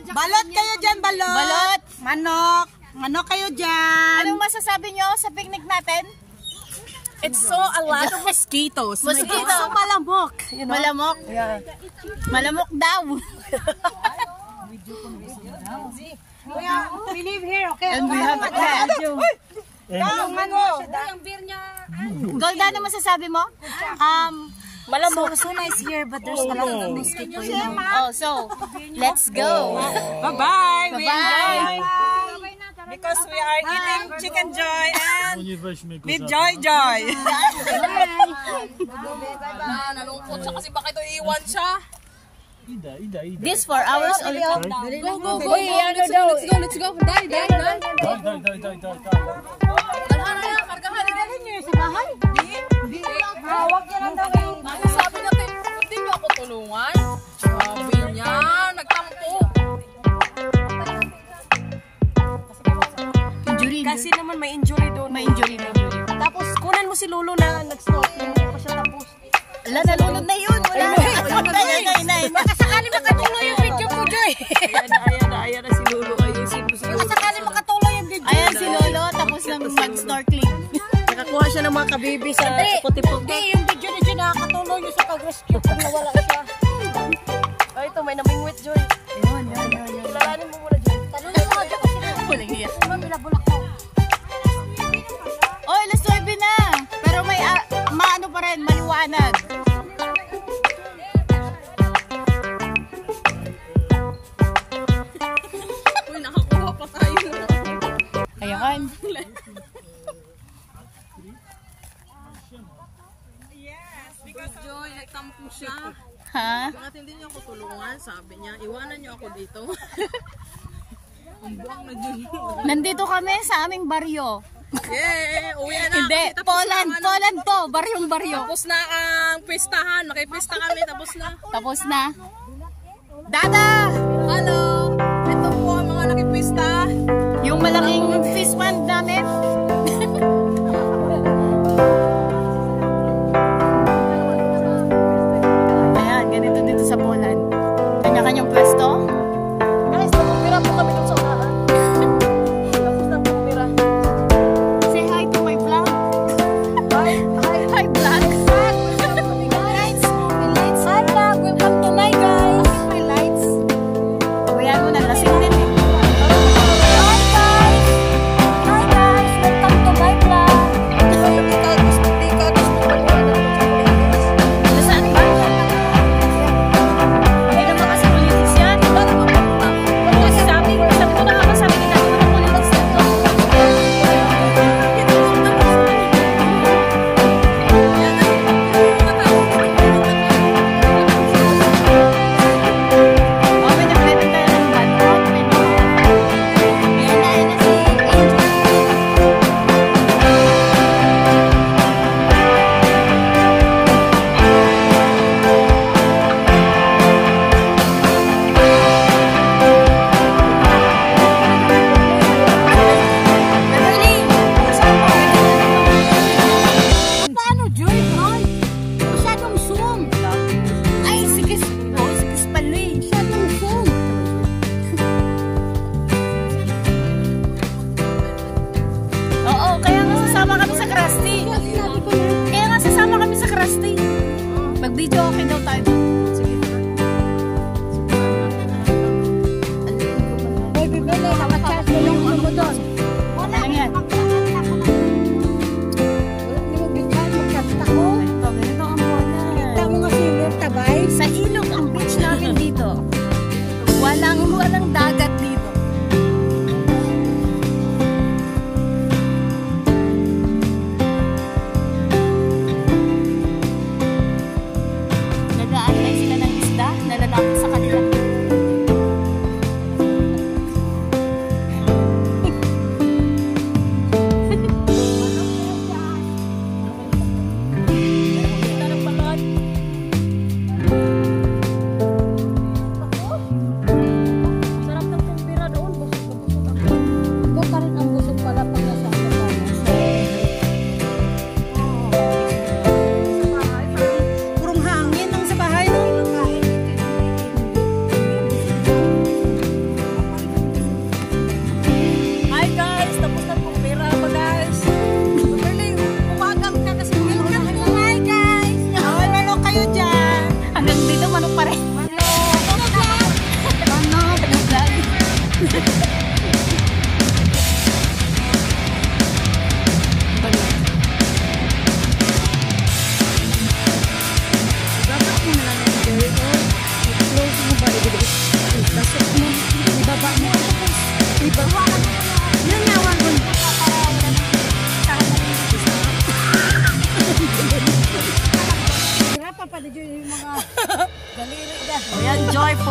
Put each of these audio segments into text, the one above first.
Balot kayo dyan, balot. Balot. Manok. Manok kayo dyan. Anong masasabi nyo sa picnic natin? It's so a lot of mosquitoes. Mosquito. So malamok. You know? Malamok? Yeah. Malamok daw. We live here, okay? And we have a cat. Golda, ano masasabi mo? Malamok. So nice here, but there's a lot of mosquito. Oh, so, let's go. Bye-bye. Bye-bye. Because we are eating chicken joy and with joy joy. Nalungkot siya kasi bakit iiwan siya? This 4 hours only. Go. Let's go. Die. Kargahan niyo sa bahay. Hawak niya lang daw. Sabi natin, hindi niyo ako tulungan. Sabi niya, nagtampo. Injury. Kasi naman may injury doon. May injury. Tapos kunan mo si Lolo na nag-snorkeling. Hindi pa siya tapos. Wala, nalunod na yun. Wala. Baka sakali makatuloy yung video ko, Joy. Ayan na si Lolo. Baka sakali makatuloy yung video. Ayan si Lolo, tapos na mag-snorkeling. Nakakuha siya ng mga kabibi sa puti-puti. Hindi, yung video na dyan nakakatuloy nyo sa pag-rescue pag nawala siya. Ay, ito may namingwit, Joy. Yun. Kilalanin mo muna, Joy. Tanong nyo nga dyan kasi Walang iya. bilabulak ko. Oh, alas 9 na. Pero may, maano pa rin, maliwanag. Uy, nakakuha pa tayo. Ayan. Yes, because Joy, nagtampo siya. Ha? Bakit hindi niyo ako tulungan? Sabi niya, iwanan niyo ako dito. Ang buwang na Joy. Nandito kami sa aming baryo. Yeah, uwi na. Hindi, Kasi tapos na ang ano. Poland to. Baryong baryo. Tapos na ang pistahan. Makipista kami, tapos na. Tapos na. Dada! Hello! Ito po ang mga nakipista. Yung malaking fish pond namin. Ayan, ganito dito sa Poland. Kanya-kanyang pwesto. Guys, napumira po kami dun sa unahan. Tapos na pumira. Say hi to my vlog. Hi vlog. Lights. Hi vlog, welcome to my guys. My lights. Ayan mo na, lasing din eh. Hi guys.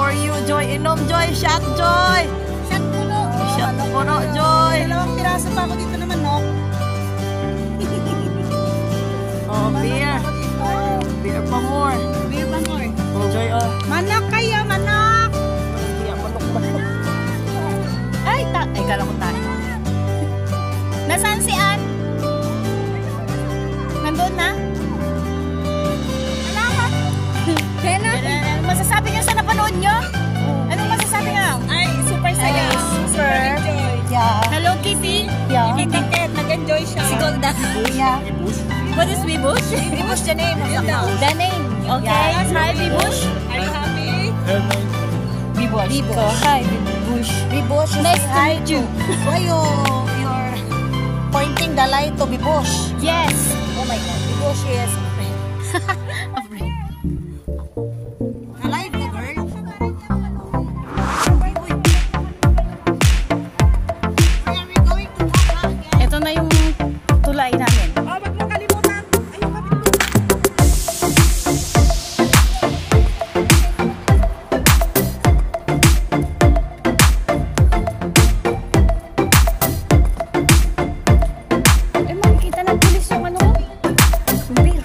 for you, Joy. Inom, Joy. Shot, Joy. Shot puno. Shot puno, Joy. Dalawang piraso pa ako dito naman, no? Oh, beer. Beer pa more. Beer pa more. Oh, Joy, oh. Manok kayo, manok! Iya, manok. Ay, kala ko tayo. Nasaan si Ann? Nandun na? Wala ka? Kena? Ano masasabi niyo sa napanood niyo? Anong masasabi niyo? Ay, super saya. Super. Yeah. Hello, Kitty. Yeah. Bakit? Nag-enjoy siya. Si Golda. Yeah. What is Wibush? Wibush the name of the house. The name. Okay. Hi, Wibush. Are you happy? Wibush. Hi, Wibush. Bibosh, Nice to meet you. Why you're pointing the light to Bibosh? Yes. Oh my God, Bibosh is A friend. alive na girl. Where are we going to Papa again? Ito na yung tulay namin. Oh, wag mo kalimutan. Ayun, kapit. Eh, makikita ng pulis yung ano. Yung beer.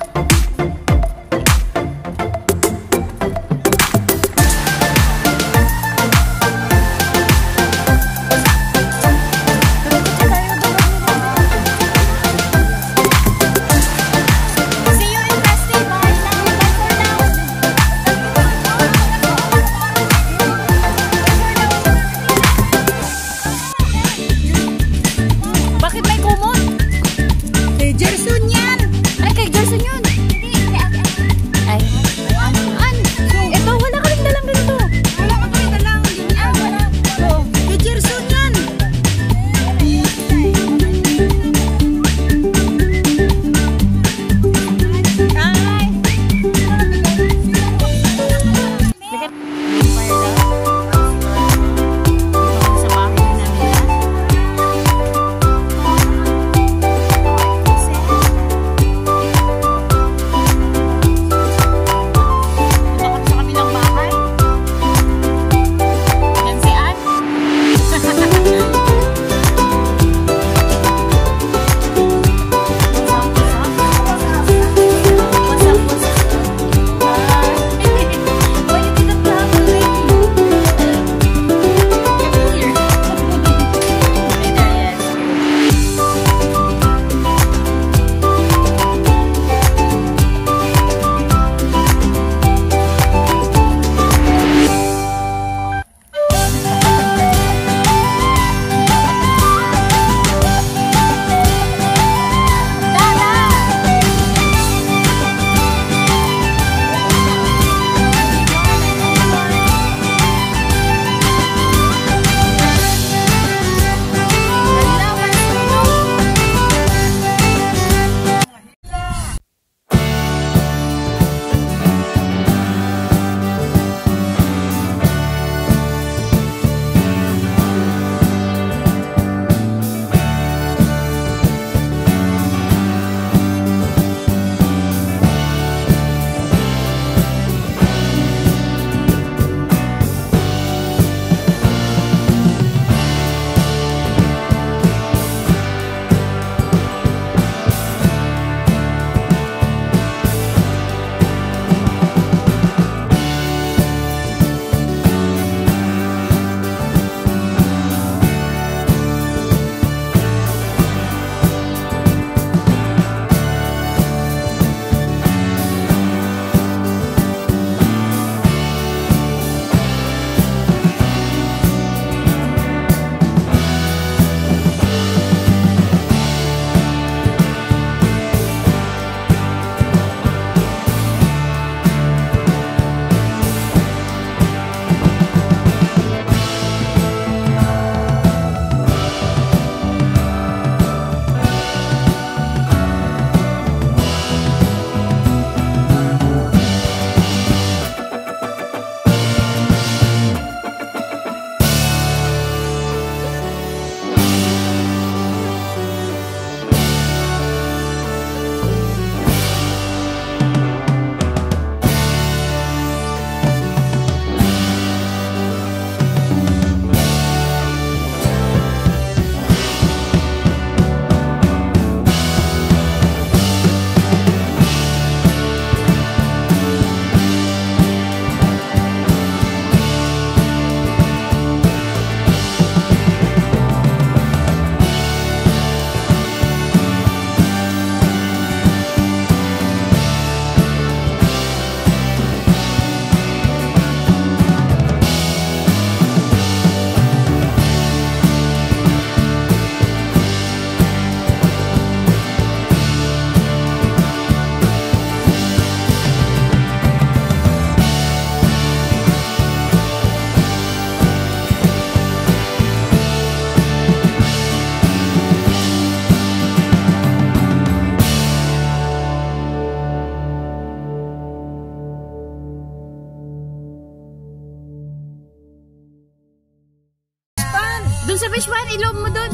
Doon sa fish pan, ilog mo doon.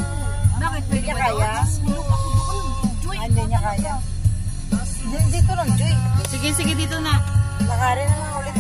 Bakit? Pwede Niya ba kaya? Hindi niya kaya. Dito lang, Joy. Sige, dito na. Lakarin na lang ulit.